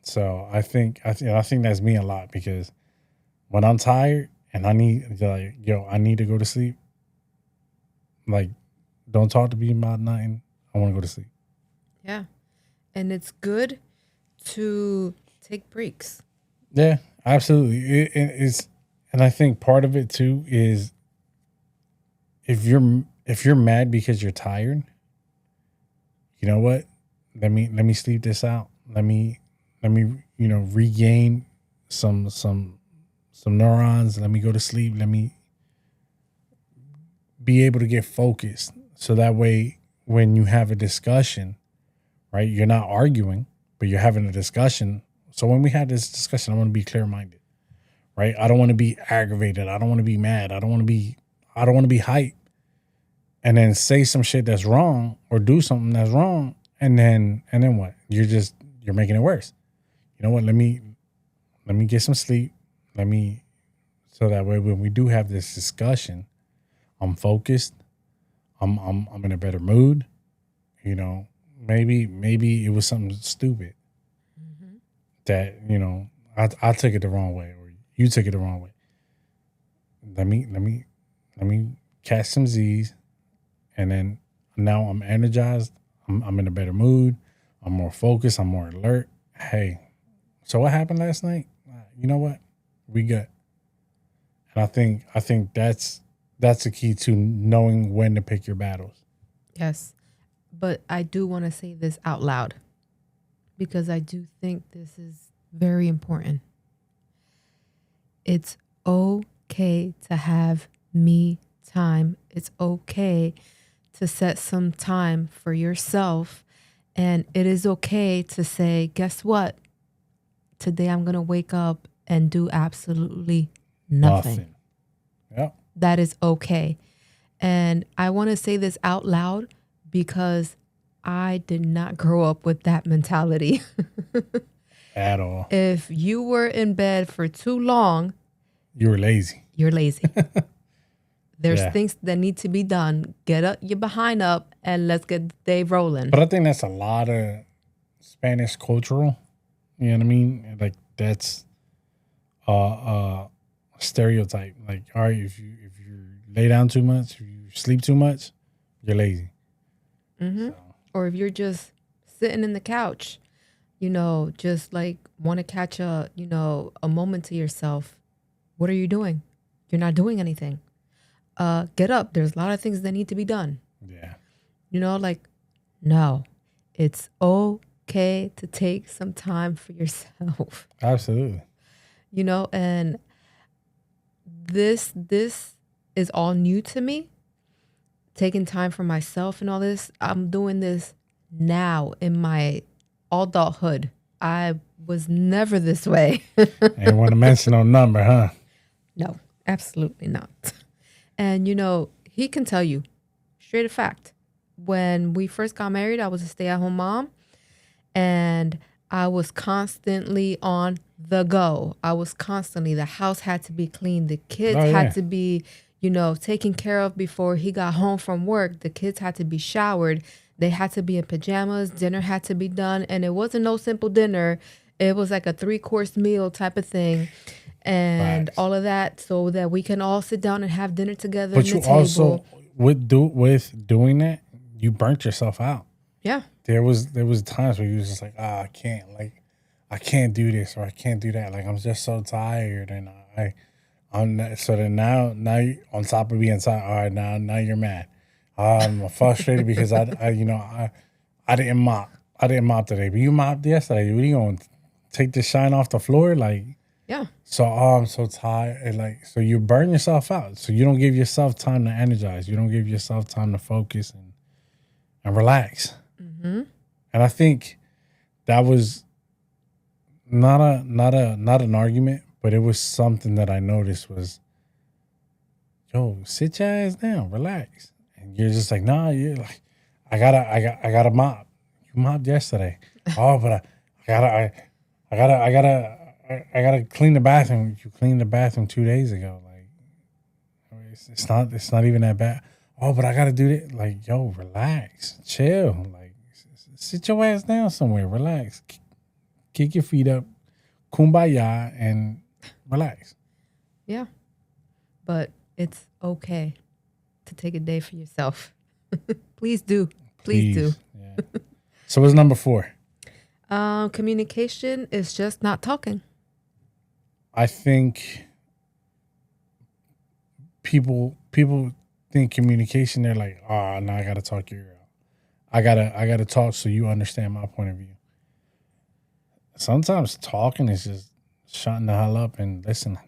So I think that's me a lot because when I'm tired and I need to go to sleep, like don't talk to me about nothing. I want to go to sleep. Yeah. And it's good to take breaks. Yeah, absolutely. It's, and I think part of it too is if you're mad because you're tired, you know what? Let me sleep this out. Let me regain some neurons. Let me go to sleep. Let me be able to get focused. So that way when you have a discussion, right, you're not arguing, but you're having a discussion. So when we have this discussion, I want to be clear-minded, right? I don't want to be aggravated. I don't want to be mad. I don't want to be hyped and then say some shit that's wrong or do something that's wrong. And then what? You're making it worse. You know what? Let me get some sleep. So that way when we do have this discussion, I'm focused. I'm in a better mood. Maybe it was something stupid that, I took it the wrong way or you took it the wrong way. Let me catch some Z's, and then now I'm energized. I'm in a better mood. I'm more focused. I'm more alert. Hey, so what happened last night? You know what? We good. And I think that's the key to knowing when to pick your battles. Yes. But I do want to say this out loud because I do think this is very important. It's okay to have me time. It's okay to set some time for yourself. And it is okay to say, guess what? Today I'm going to wake up and do absolutely nothing. Yep. That is okay. And I want to say this out loud because I did not grow up with that mentality. At all. If you were in bed for too long, you were lazy. You're lazy. There's things that need to be done. Get up, your behind up, and let's get the day rolling. But I think that's a lot of Spanish cultural. You know what I mean? Like that's a stereotype. Like, all right, if you lay down too much, if you sleep too much, you're lazy. Mm-hmm. So. Or if you're just sitting in the couch, just like want to catch a moment to yourself. What are you doing? You're not doing anything. Get up. There's a lot of things that need to be done. Yeah. No, it's okay to take some time for yourself. Absolutely. And this is all new to me. Taking time for myself and all this. I'm doing this now in my adulthood. I was never this way. Ain't want to mention no number, huh? No, absolutely not. And, he can tell you straight a fact. When we first got married, I was a stay-at-home mom. And I was constantly on the go. The house had to be clean. The kids had to be, taken care of before he got home from work. The kids had to be showered. They had to be in pajamas. Dinner had to be done. And it wasn't no simple dinner. It was like a 3-course meal type of thing. And all of that so that we can all sit down and have dinner together. But you also, with doing that, you burnt yourself out. Yeah. There was times where you was just like, I can't do this or I can't do that. Like, I'm just so tired. And so then now you, on top of being tired, all right, now you're mad. I'm frustrated because I didn't mop. I didn't mop today, but you mopped yesterday. What are you going to take the shine off the floor? Like, yeah. So I'm so tired. And so you burn yourself out. So you don't give yourself time to energize. You don't give yourself time to focus and relax. Mm-hmm. And I think that was not an argument, but it was something that I noticed was, sit your ass down, relax. And you're just like, nah, you're like, I gotta mop. You mopped yesterday. Oh, but I I gotta clean the bathroom. You cleaned the bathroom 2 days ago. Like it's not even that bad. Oh, but I gotta do it. Like, yo, relax, chill. Like, sit your ass down somewhere. Relax. Kick your feet up. Kumbaya and relax. Yeah. But it's okay to take a day for yourself. Please do. Please do. Yeah. So what's number 4? Communication is just not talking. I think people think communication, they're like, oh, now I gotta talk your ear out. I gotta talk so you understand my point of view. Sometimes talking is just shutting the hell up and listening.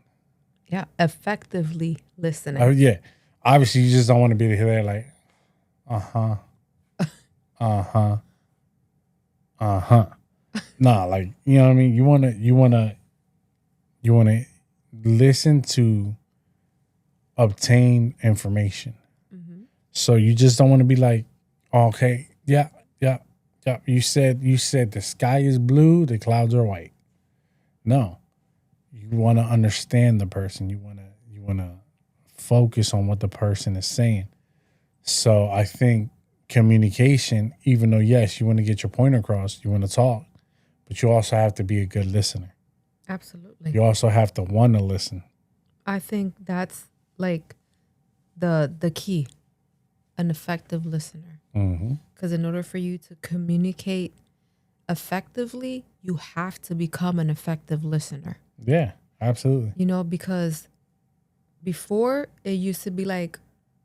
Yeah, effectively listening. Yeah. Obviously, you just don't want to be there like, uh-huh. Uh-huh. Uh-huh. Nah, like, you know what I mean? You wanna listen to obtain information. Mm-hmm. So you just don't want to be like, okay, yeah. You said the sky is blue, the clouds are white. No. You want to understand the person. You want to focus on what the person is saying. So I think communication, even though yes, you want to get your point across, you want to talk, but you also have to be a good listener. Absolutely. You also have to want to listen. I think that's like the key, an effective listener. Because in order for you to communicate effectively, you have to become an effective listener. Yeah, absolutely. You know, because before it used to be like,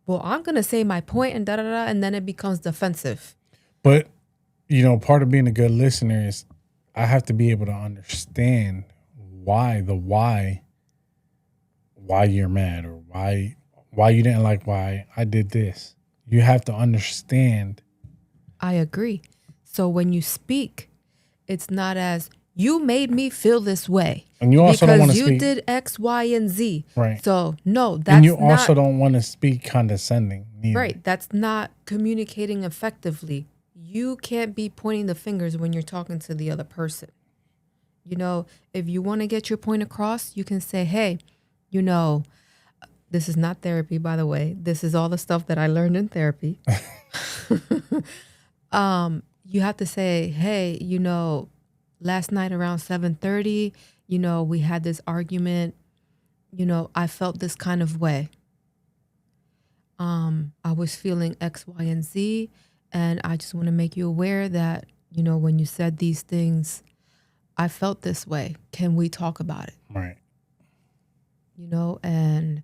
well, I'm going to say my point and da-da-da, and then it becomes defensive. But, you know, part of being a good listener is I have to be able to understand why you're mad or why you didn't like why I did this. You have to understand. I agree. So when you speak, it's not as you made me feel this way. And you also don't want to speak. Because you did X, Y, and Z. Right. So no, that's and you not, also don't want to speak condescending. Neither. Right. That's not communicating effectively. You can't be pointing the fingers when you're talking to the other person. You know, if you want to get your point across, you can say, hey, you know, this is not therapy, by the way. This is all the stuff that I learned in therapy. You have to say, hey, you know, last night around 7:30, you know, we had this argument. You know, I felt this kind of way. I was feeling X, Y, and Z. And I just want to make you aware that, you know, when you said these things, I felt this way. Can we talk about it? Right. You know, and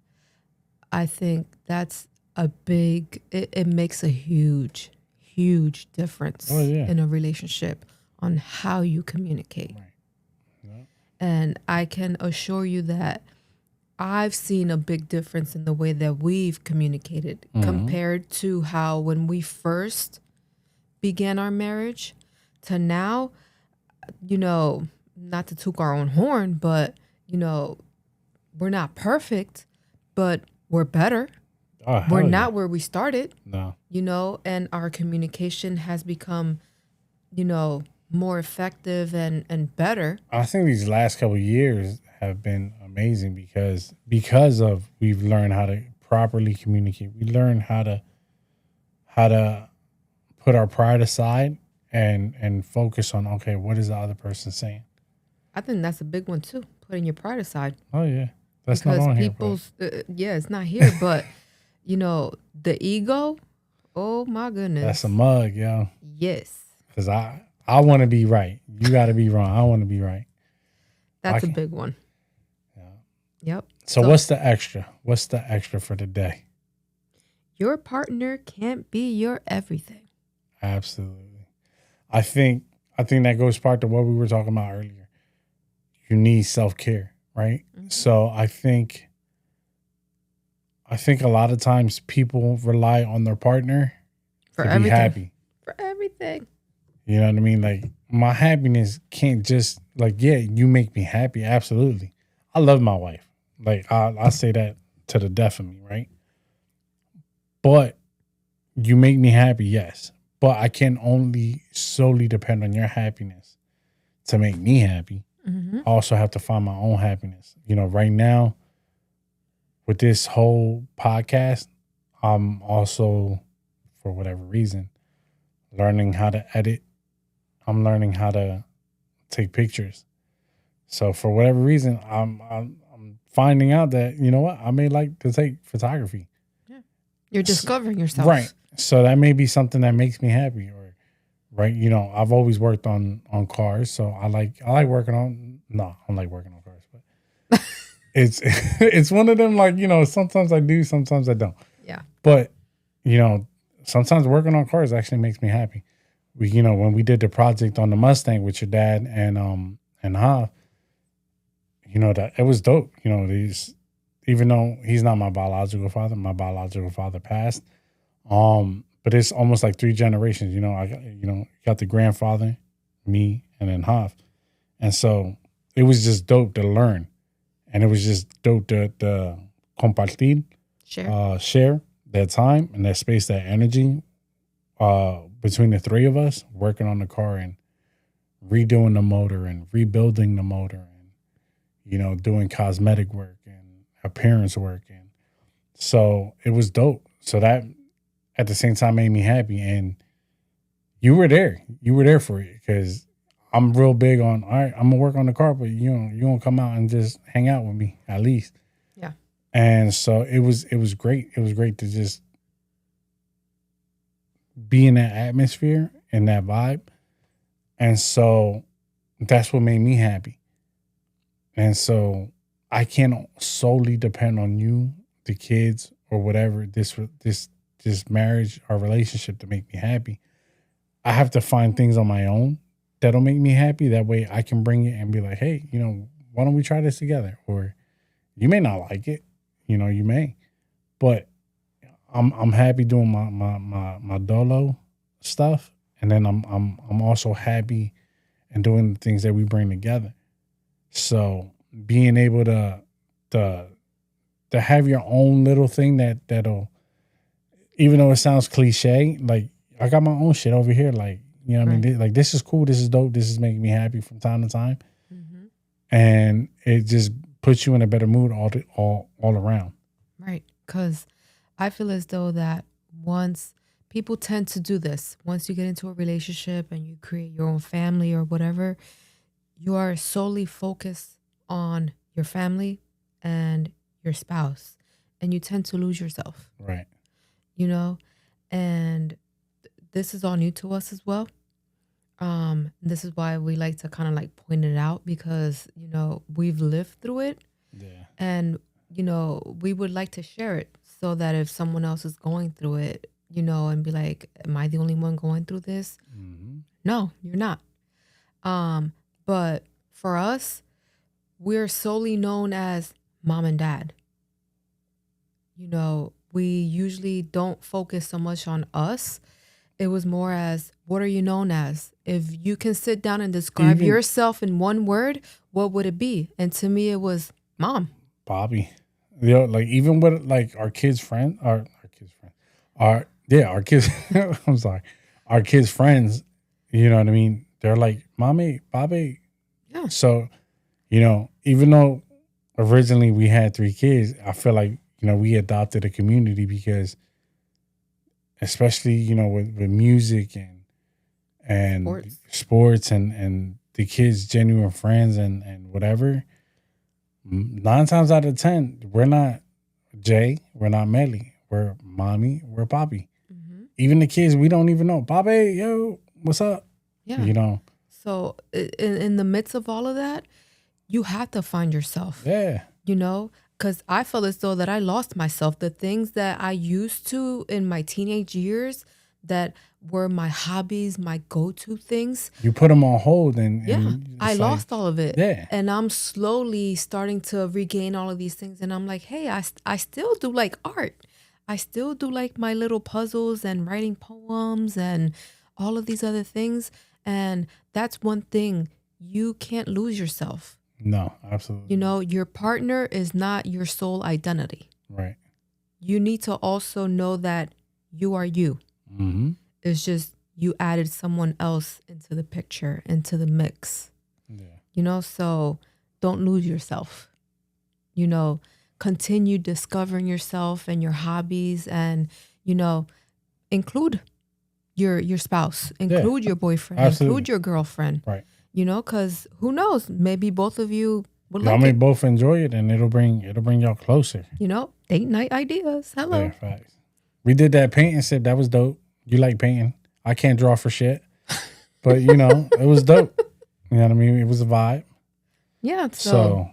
I think that's a big, it makes a huge difference in a relationship on how you communicate. Right. Yeah. And I can assure you that I've seen a big difference in the way that we've communicated compared to how when we first began our marriage to now, you know, not to toot our own horn, but, you know, we're not perfect, but we're better. We're not where we started. No. You know, and our communication has become, you know, more effective and better. I think these last couple of years have been amazing because of we've learned how to properly communicate. We learned how to put our pride aside and focus on, okay, what is the other person saying? I think that's a big one too, putting your pride aside. Oh yeah. That's because not on people's here. yeah, it's not here, but you know, the ego, oh my goodness. That's a mug, yo. Yes. Because I want to be right. You got to be wrong. I want to be right. That's a big one. Yeah. Yep. So what's the extra? What's the extra for the day? Your partner can't be your everything. Absolutely. I think that goes part to what we were talking about earlier. You need self-care, right? Mm-hmm. So I think a lot of times people rely on their partner to be happy. For everything. You know what I mean? Like, my happiness can't just, like, yeah, you make me happy. Absolutely. I love my wife. Like, I say that to the death of me, right? But you make me happy, yes. But I can only solely depend on your happiness to make me happy. Mm-hmm. I also have to find my own happiness. Right now with this whole podcast, I'm also, for whatever reason, learning how to edit. I'm learning how to take pictures. So for whatever reason, I'm finding out that, you know what, I may like to take photography. Yeah. You're discovering yourself. Right. So that may be something that makes me happy, or right. I've always worked on cars, so I like working on. No, I don't like working on cars, but it's it's one of them. Like, sometimes I do, sometimes I don't. Yeah. But sometimes working on cars actually makes me happy. When we did the project on the Mustang with your dad and Hav, that it was dope. Even though he's not my biological father passed. But it's almost like 3 generations. I got the grandfather, me, and then Hav. And so it was just dope to learn. And it was just dope to compartir, share that time and that space, that energy between the 3 of us working on the car and redoing the motor and rebuilding the motor and, doing cosmetic work and appearance work. And so it was dope. So that at the same time made me happy. And you were there. You were there for it, because I'm real big on, all right, I'm going to work on the car, but you're going to come out and just hang out with me at least. Yeah. And so it was great. It was great to just be in that atmosphere and that vibe. And so that's what made me happy. And so I can't solely depend on you, the kids, or whatever, this marriage or relationship to make me happy. I have to find things on my own that'll make me happy. That way I can bring it and be like, hey, why don't we try this together? Or you may not like it, you may, but I'm happy doing my dolo stuff. And then I'm also happy and doing the things that we bring together. So being able to have your own little thing that'll, even though it sounds cliche, like I got my own shit over here. Like, I mean? Like, this is cool. This is dope. This is making me happy from time to time. Mm-hmm. And it just puts you in a better mood all around. Right. Because I feel as though that once people tend to do this, once you get into a relationship and you create your own family or whatever, you are solely focused on your family and your spouse, and you tend to lose yourself. Right. And this is all new to us as well. This is why we like to kind of like point it out, because, we've lived through it. Yeah. And, we would like to share it so that if someone else is going through it, and be like, am I the only one going through this? Mm-hmm. No, you're not. But for us, we're solely known as mom and dad. We usually don't focus so much on us. It was more as, what are you known as? If you can sit down and describe yourself in one word, what would it be? And to me, it was mom. Bobby. Like, even with like our kids' friends, our kids, I'm sorry, our kids' friends, you know what I mean? They're like, mommy, Bobby. Yeah. So, even though originally we had 3 kids, I feel like, we adopted a community, because especially, with music and sports and the kids' genuine friends and whatever, 9 times out of 10, we're not Jay, we're not Mely, we're mommy, we're Bobby. Mm-hmm. Even the kids we don't even know, Bobby, yo, what's up? Yeah. So in the midst of all of that, you have to find yourself. Yeah. Because I felt as though that I lost myself. The things that I used to in my teenage years that were my hobbies, my go-to things. You put them on hold and I lost all of it. Yeah. And I'm slowly starting to regain all of these things. And I'm like, hey, I still do like art. I still do like my little puzzles and writing poems and all of these other things. And that's one thing. You can't lose yourself. No, absolutely. Your partner is not your sole identity. Right. You need to also know that you are you. Mm-hmm. It's just you added someone else into the picture, into the mix. So don't lose yourself. Continue discovering yourself and your hobbies, and include your spouse, include your boyfriend, absolutely. include your girlfriend. Right. Because who knows? Maybe both of you would Y'all like may it. both enjoy it, and it'll bring y'all closer. Date night ideas. Hello. Yeah, facts. We did that painting sip. That was dope. You like painting? I can't draw for shit, but it was dope. You know what I mean? It was a vibe. Yeah. So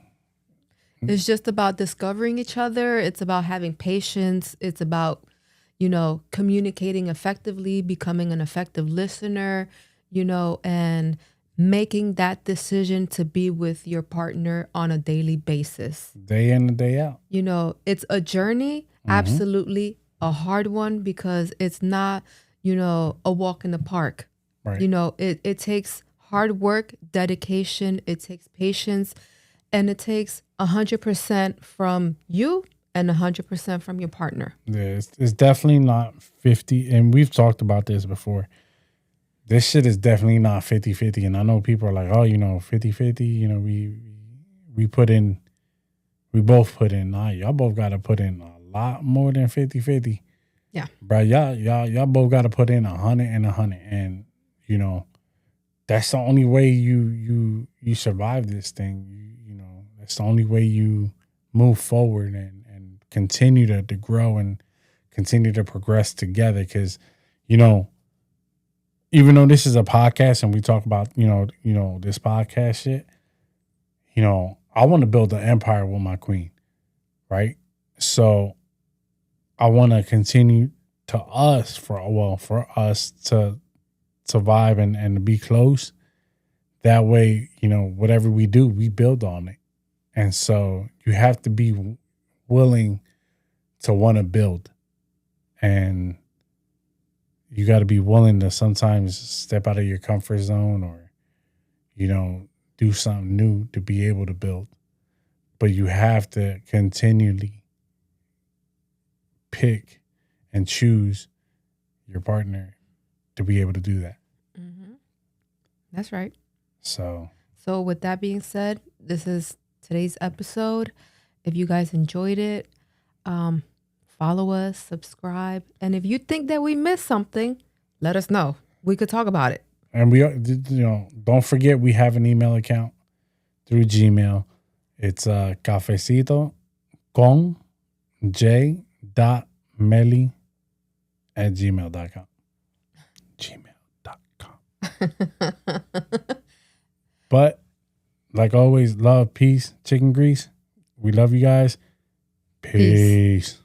It's just about discovering each other. It's about having patience. It's about, communicating effectively, becoming an effective listener, and making that decision to be with your partner on a daily basis. day in and day out. It's a journey, absolutely a hard one, because it's not, a walk in the park. Right. It takes hard work, dedication, it takes patience, and it takes 100% from you and 100% from your partner. Yeah, it's definitely not 50. And we've talked about this before. This shit is definitely not 50-50. And I know people are like, oh, 50-50. We put in, we both put in. Nah, y'all both got to put in a lot more than 50-50. Yeah. Bro, y'all both got to put in 100 and 100. And, that's the only way you survive this thing. That's the only way you move forward and continue to grow and continue to progress together. Because, even though this is a podcast and we talk about, this podcast shit, I want to build an empire with my queen, right? So I want to continue for us to survive and to be close. That way, whatever we do, we build on it. And so you have to be willing to want to build. And you got to be willing to sometimes step out of your comfort zone or, do something new to be able to build. But you have to continually pick and choose your partner to be able to do that. Mm-hmm. That's right. So with that being said, this is today's episode. If you guys enjoyed it, follow us, subscribe. And if you think that we missed something, let us know. We could talk about it. And we, don't forget we have an email account through Gmail. It's Cafecito con J.Mely@gmail.com. Gmail.com. But like always, love, peace, chicken grease. We love you guys. Peace.